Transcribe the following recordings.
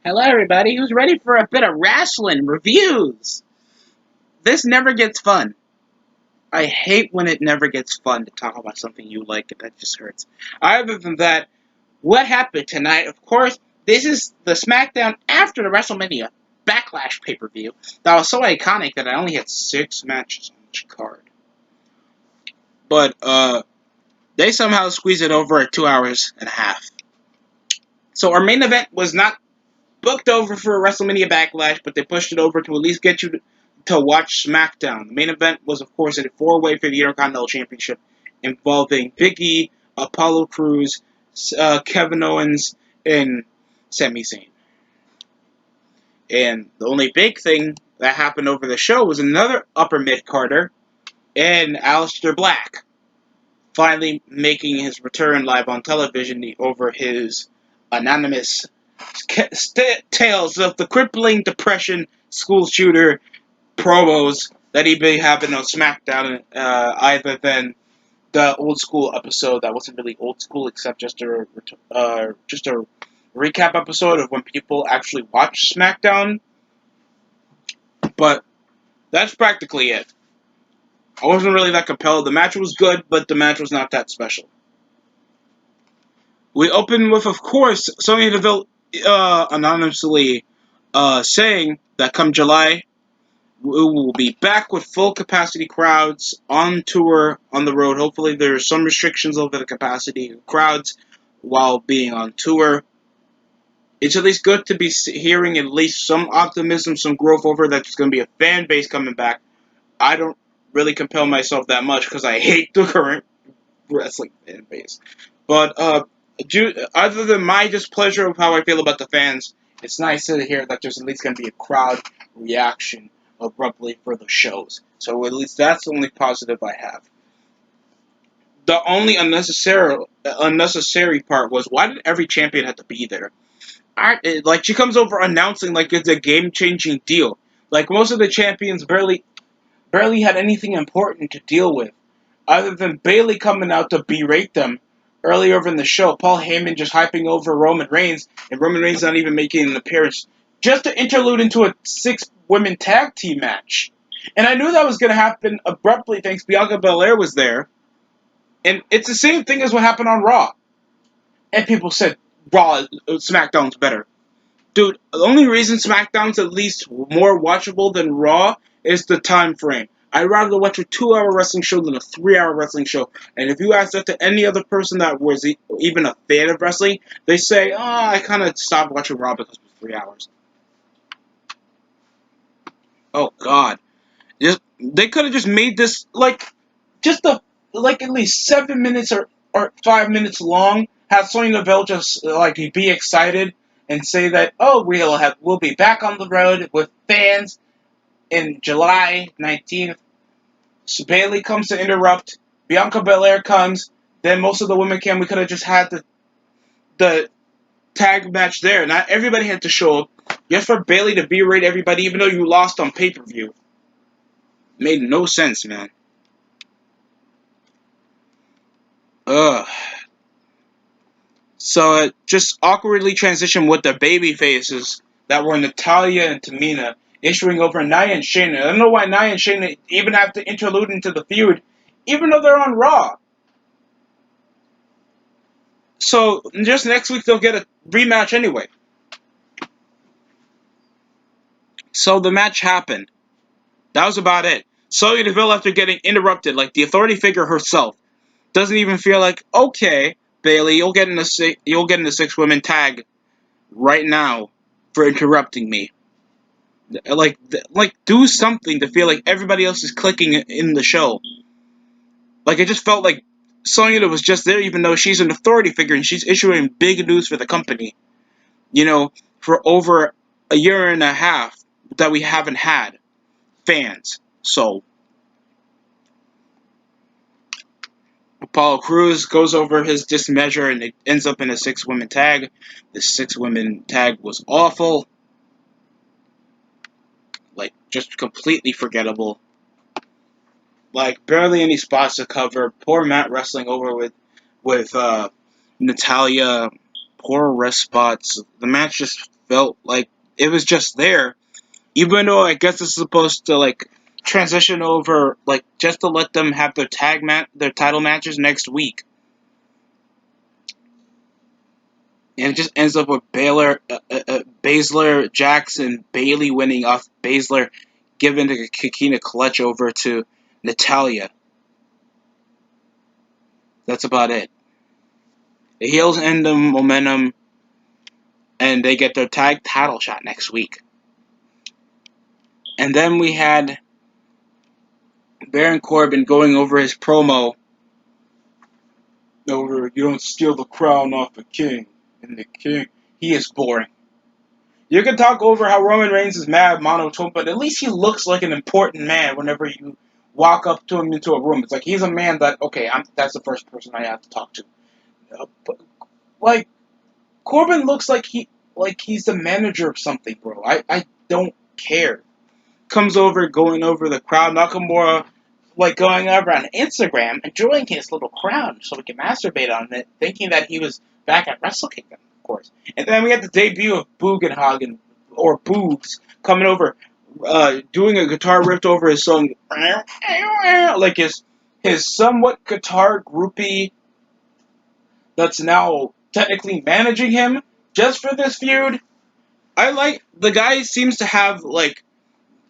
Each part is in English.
Hello, everybody who's ready for a bit of wrestling reviews. This never gets fun. I hate when it never gets fun to talk about something you like. That just hurts. Other than that, what happened tonight? Of course, this is the Smackdown after the WrestleMania Backlash pay-per-view that was so iconic that I only had 6 matches on each card. But they somehow squeezed it over at 2 hours and a half. So our main event was not booked over for WrestleMania Backlash, but they pushed it over to at least get you to watch SmackDown. The main event was, of course, a four-way for the Intercontinental Championship involving Big E, Apollo Crews, Kevin Owens, and Sami Zayn. And the only big thing that happened over the show was another upper mid-carder, and Aleister Black finally making his return live on television over his anonymous tales of the crippling depression school shooter promos that he been having on SmackDown, either than the old school episode that wasn't really old school except just a recap episode of when people actually watch SmackDown. But that's practically it. I wasn't really that compelled. The match was good, but the match was not that special. We open with, of course, Sonya Deville anonymously saying that come July, we will be back with full capacity crowds on tour, on the road. Hopefully there are some restrictions over the capacity of crowds while being on tour. It's at least good to be hearing at least some optimism, some growth over that there's going to be a fan base coming back. I don't really compel myself that much because I hate the current wrestling fan base. But other than my displeasure of how I feel about the fans, it's nice to hear that there's at least going to be a crowd reaction abruptly for the shows. So at least that's the only positive I have. The only unnecessary part was, why did every champion have to be there? Like, she comes over announcing like it's a game-changing deal. Like, most of the champions barely had anything important to deal with, other than Bayley coming out to berate them earlier in the show. Paul Heyman just hyping over Roman Reigns, and Roman Reigns not even making an appearance, just to interlude into a 6-women tag team match. And I knew that was going to happen abruptly thanks Bianca Belair was there. And it's the same thing as what happened on Raw. And people said SmackDown's better. Dude, the only reason SmackDown's at least more watchable than Raw is the time frame. I'd rather watch a 2-hour wrestling show than a 3-hour wrestling show. And if you ask that to any other person that was even a fan of wrestling, they say, I kind of stopped watching Raw because it was 3 hours. Oh, God. They could have just made this, at least 7 minutes or 5 minutes long. Have Sonya Deville just, be excited and say that, we'll be back on the road with fans in July 19th. So Bayley comes to interrupt. Bianca Belair comes. Then most of the women came. We could have just had the tag match there. Not everybody had to show up. Just for Bayley to berate everybody, even though you lost on pay-per-view. Made no sense, man. Ugh. So it just awkwardly transitioned with the baby faces that were Natalya and Tamina issuing over Nia and Shayna. I don't know why Nia and Shayna even have to interlude into the feud, even though they're on Raw. So just next week they'll get a rematch anyway. So the match happened. That was about it. Sonya Deville, after getting interrupted, like the authority figure herself, doesn't even feel like, okay, Bayley, you'll get in the 6-women tag right now for interrupting me. Like, do something to feel like everybody else is clicking in the show. Like, it just felt like Sonya was just there, even though she's an authority figure and she's issuing big news for the company. For over a year and a half that we haven't had fans. So Apollo Crews goes over his dismeasure and it ends up in a 6-women tag. The 6-women tag was awful. Like, just completely forgettable. Like, barely any spots to cover. Poor Matt wrestling over with Natalya. Poor rest spots. The match just felt like it was just there. Even though I guess this is supposed to like transition over, like just to let them have their title matches next week, and it just ends up with Baszler, Jackson, Bailey winning off Baszler, giving the Kikina clutch over to Natalia. That's about it. The heels end the momentum, and they get their tag title shot next week. And then we had Baron Corbin going over his promo over, you don't steal the crown off a king. And the king, he is boring. You can talk over how Roman Reigns is mad, monotone, but at least he looks like an important man whenever you walk up to him into a room. It's like he's a man that, okay, that's the first person I have to talk to. But, like, Corbin looks like he's the manager of something, bro. I don't care. Comes over, going over the crowd. Nakamura, like, going over on Instagram, enjoying his little crown so he can masturbate on it, thinking that he was back at Wrestle Kingdom, of course. And then we had the debut of Bugenhagen, or Boogs, coming over, doing a guitar riff over his song, like his somewhat guitar groupie that's now technically managing him just for this feud. I like, the guy seems to have, like,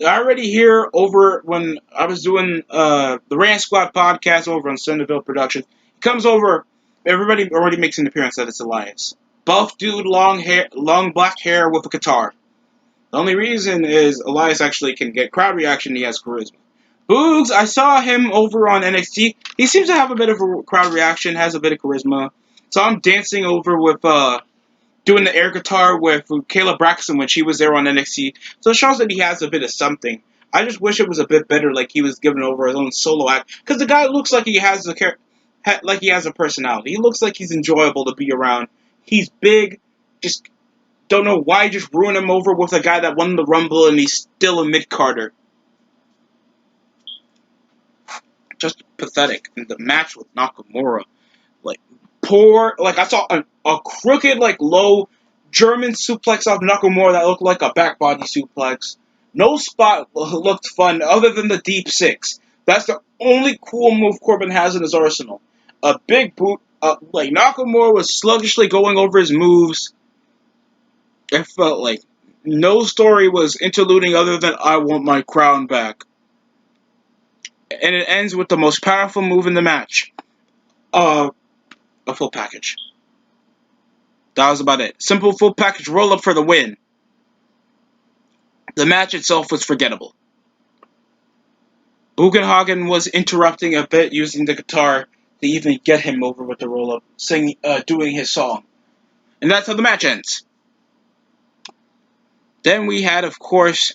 I already hear over when I was doing the Rant Squad podcast over on Cinderville Productions. He comes over, everybody already makes an appearance that it's Elias. Buff dude, long black hair with a guitar. The only reason is Elias actually can get crowd reaction, he has charisma. Boogs, I saw him over on NXT. He seems to have a bit of a crowd reaction, has a bit of charisma. So I'm dancing over with doing the air guitar with Kayla Braxton when she was there on NXT. So it shows that he has a bit of something. I just wish it was a bit better, like he was giving over his own solo act, because the guy looks like he has a personality. He looks like he's enjoyable to be around. He's big. Just don't know why just ruin him over with a guy that won the Rumble and he's still a mid-carder. Just pathetic. And the match with Nakamura, like, poor, like, I saw a crooked, like, low German suplex off Nakamura that looked like a back body suplex. No spot looked fun other than the deep six. That's the only cool move Corbin has in his arsenal. A big boot, like, Nakamura was sluggishly going over his moves. It felt like no story was interluding other than I want my crown back. And it ends with the most powerful move in the match. A full package. That was about it. Simple full package roll up for the win. The match itself was forgettable. Bugenhagen was interrupting a bit using the guitar to even get him over with the roll up, doing his song. And that's how the match ends. Then we had, of course,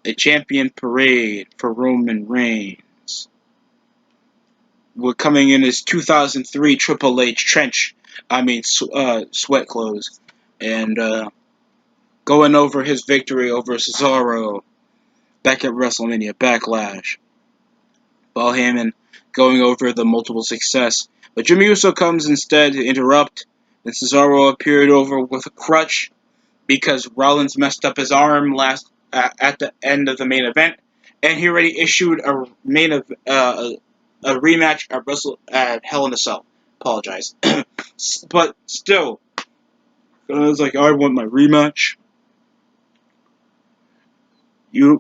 a champion parade for Roman Reigns. We're coming in his 2003 Triple H sweat clothes. And going over his victory over Cesaro back at WrestleMania Backlash. Paul Heyman going over the multiple success. But Jimmy Uso comes instead to interrupt. And Cesaro appeared over with a crutch because Rollins messed up his arm at the end of the main event. And he already issued a rematch at Hell in a Cell. Apologize. But still, I was like, I want my rematch. He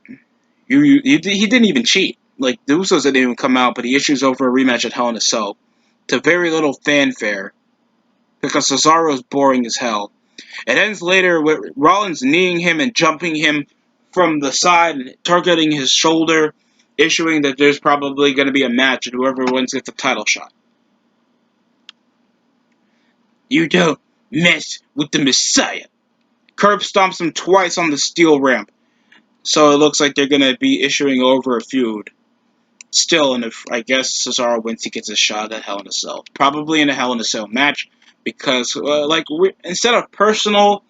didn't even cheat. Like, the Usos didn't even come out, but he issues over a rematch at Hell in a Cell to very little fanfare because Cesaro's boring as hell. It ends later with Rollins kneeing him and jumping him from the side and targeting his shoulder, issuing that there's probably going to be a match and whoever wins gets the title shot. You don't mess with the Messiah. Curb stomps him twice on the steel ramp. So it looks like they're going to be issuing over a feud. Still, and if I guess Cesaro wins, he gets a shot at Hell in a Cell. Probably in a Hell in a Cell match, because instead of personal,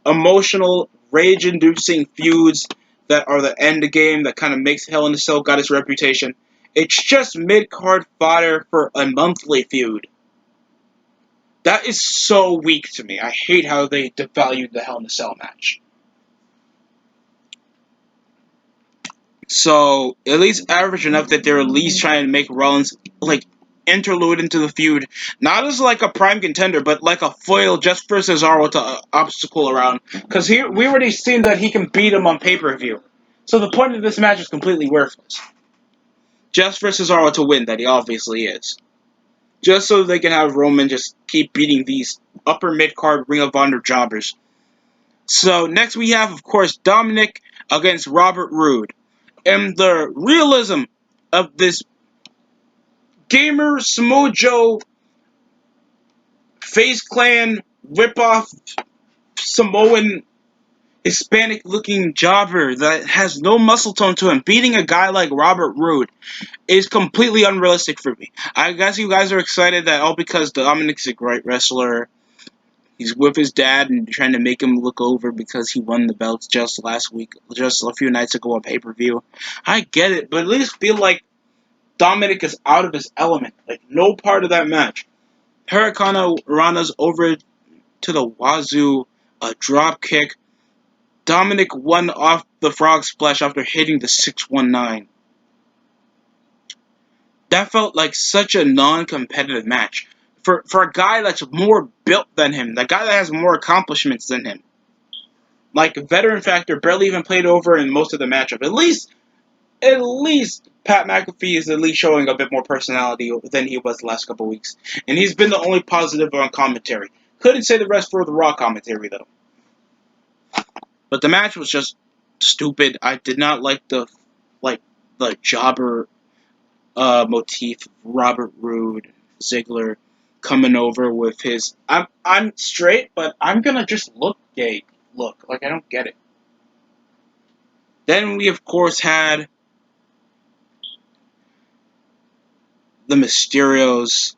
emotional, rage-inducing feuds that are the end game that kind of makes Hell in a Cell got its reputation, it's just mid-card fodder for a monthly feud. That is so weak to me. I hate how they devalued the Hell in a Cell match. So at least average enough that they're at least trying to make Rollins like interlude into the feud, not as like a prime contender, but like a foil just for Cesaro to obstacle around. Because we already seen that he can beat him on pay-per-view. So the point of this match is completely worthless. Just for Cesaro to win, that he obviously is. Just so they can have Roman just keep beating these upper mid-card Ring of Honor jobbers. So next we have, of course, Dominic against Robert Roode. And the realism of this gamer Samojo Face Clan ripoff Samoan Hispanic looking jobber that has no muscle tone to him beating a guy like Robert Roode is completely unrealistic for me. I guess you guys are excited that all because Dominic's a great wrestler. He's with his dad and trying to make him look over because he won the belts just last week, just a few nights ago on pay-per-view. I get it, but at least feel like Dominic is out of his element. Like, no part of that match. Hurricane Rana's over to the wazoo, a drop kick. Dominic won off the frog splash after hitting the 619. That felt like such a non-competitive match. For a guy that's more built than him, the guy that has more accomplishments than him. Like, veteran factor barely even played over in most of the matchup. At least Pat McAfee is at least showing a bit more personality than he was the last couple of weeks. And he's been the only positive on commentary. Couldn't say the rest for the Raw commentary, though. But the match was just stupid. I did not like the jobber motif of Robert Roode, Ziggler coming over with his I'm straight, but I'm gonna just look gay look. Like, I don't get it. Then we of course had the Mysterios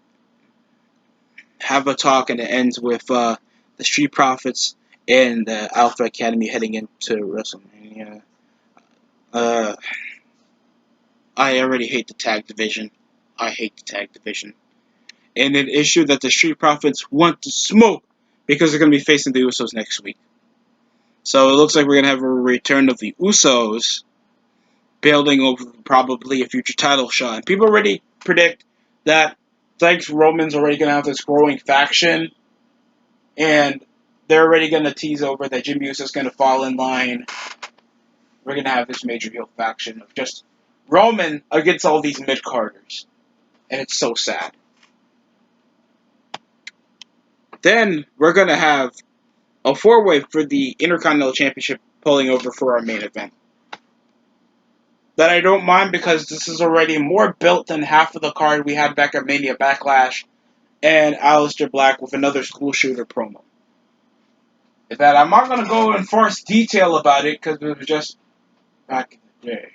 have a talk, and it ends with the Street Profits and the Alpha Academy heading into WrestleMania. Uh, I already hate the tag division. I hate the tag division. And an issue that the Street Profits want to smoke because they're going to be facing the Usos next week. So it looks like we're going to have a return of the Usos building over probably a future title shot. And people already predict that thanks Roman's already going to have this growing faction, and they're already going to tease over that Jimmy Uso's going to fall in line. We're going to have this major heel faction of just Roman against all these mid-carders. And it's so sad. Then we're going to have a four-way for the Intercontinental Championship pulling over for our main event. That I don't mind because this is already more built than half of the card we had back at Mania Backlash and Aleister Black with another school shooter promo. That I'm not going to go in force detail about it because it was just back in the day.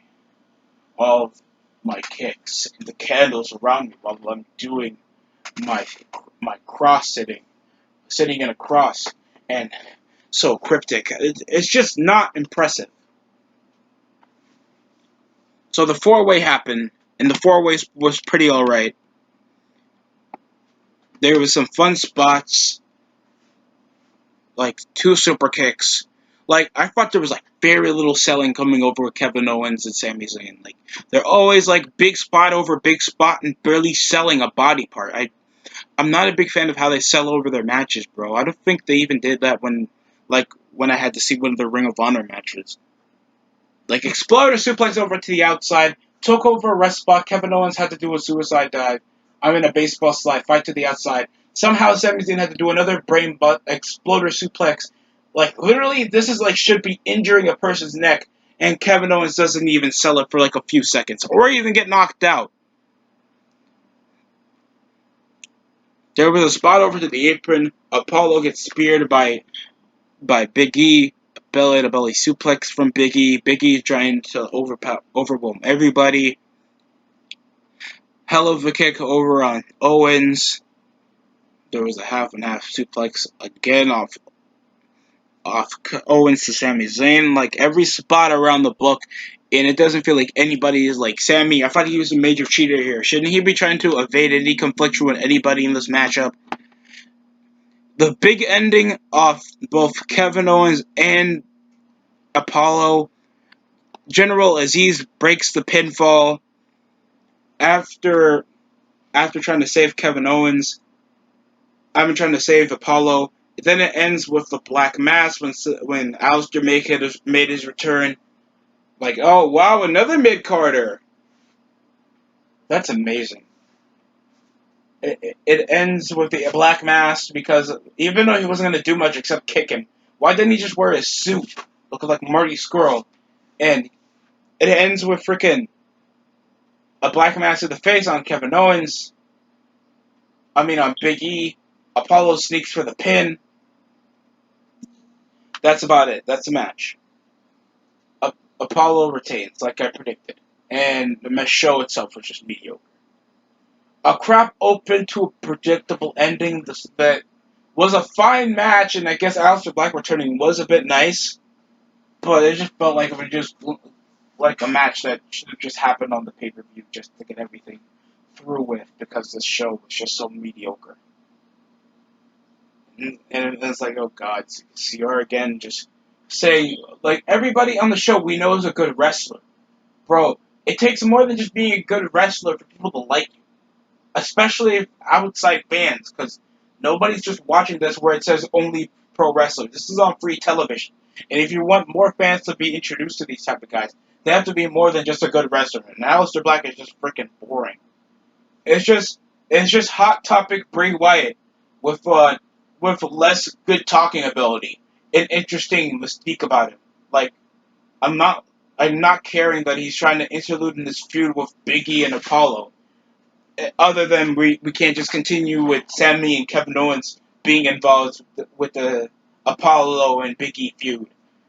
All of my kicks and the candles around me while I'm doing my cross sitting in a cross, and so cryptic. It's just not impressive. So the four-way happened, and the four-way was pretty alright. There was some fun spots, like 2 super kicks. Like, I thought there was, like, very little selling coming over with Kevin Owens and Sami Zayn. Like, they're always, like, big spot over big spot and barely selling a body part. I'm not a big fan of how they sell over their matches, bro. I don't think they even did that when I had to see one of the Ring of Honor matches. Like, Exploder suplex over to the outside, took over a rest spot. Kevin Owens had to do a suicide dive. I'm in a baseball slide, fight to the outside. Somehow Sami Zayn had to do another brain butt Exploder suplex. Like, literally, this is like should be injuring a person's neck, and Kevin Owens doesn't even sell it for like a few seconds, or even get knocked out. There was a spot over to the apron. Apollo gets speared by Big E. Belly-to-belly suplex from Big E. Big E trying to overwhelm everybody. Hell of a kick over on Owens. There was a half and half suplex again off Owens to Sami Zayn. Like, every spot around the book, and it doesn't feel like anybody is like, Sami, I thought he was a major cheater here. Shouldn't he be trying to evade any confliction with anybody in this matchup? The big ending of both Kevin Owens and Apollo. General Aziz breaks the pinfall after trying to save Kevin Owens. I've been trying to save Apollo. Then it ends with the Black Mass when Aleister made his return. Like, oh wow, another mid Carter. That's amazing. It ends with the Black Mass because even though he wasn't going to do much except kick him, why didn't he just wear his suit, looking like Marty Skrull? And it ends with freaking a Black Mass to the face on Kevin Owens. On Big E. Apollo sneaks for the pin. That's about it. That's the match. Apollo retains, like I predicted. And the show itself was just mediocre. A crap open to a predictable ending that was a fine match, and I guess Aleister Black returning was a bit nice, but it just felt like it was just like a match that should have just happened on the pay-per-view just to get everything through with because this show was just so mediocre. And it's like, oh god, Sierra again just saying, like, everybody on the show we know is a good wrestler. Bro, it takes more than just being a good wrestler for people to like you. Especially outside fans, because nobody's just watching this where it says only pro wrestler. This is on free television. And if you want more fans to be introduced to these type of guys, they have to be more than just a good wrestler. And Aleister Black is just freaking boring. It's just Hot Topic Bray Wyatt with less good talking ability and interesting mystique about him. Like I'm not I'm not caring that he's trying to interlude in this feud with Big E and Apollo. Other than we can't just continue with Sammy and Kevin Owens being involved with the Apollo and Big E feud.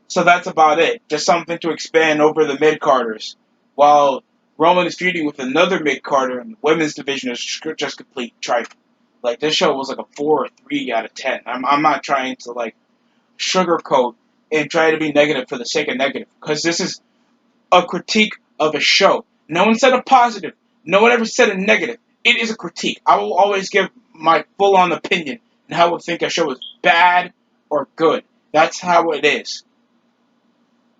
So that's about it. Just something to expand over the mid Carters. While Roman is feuding with another mid Carter and the women's division is just complete tripe. Like this show was like a 4 or 3 out of 10. I'm not trying to like sugarcoat and try to be negative for the sake of negative because this is a critique of a show. No one said a positive. No one ever said a negative. It is a critique. I will always give my full-on opinion on how I think a show is bad or good. That's how it is.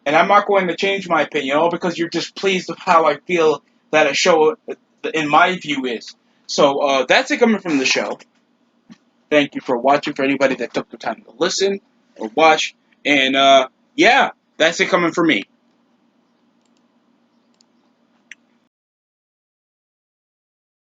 And I'm not going to change my opinion, all because you're displeased with how I feel that a show, in my view, is. So that's it coming from the show. Thank you for watching, for anybody that took the time to listen or watch. And yeah, that's it coming from me.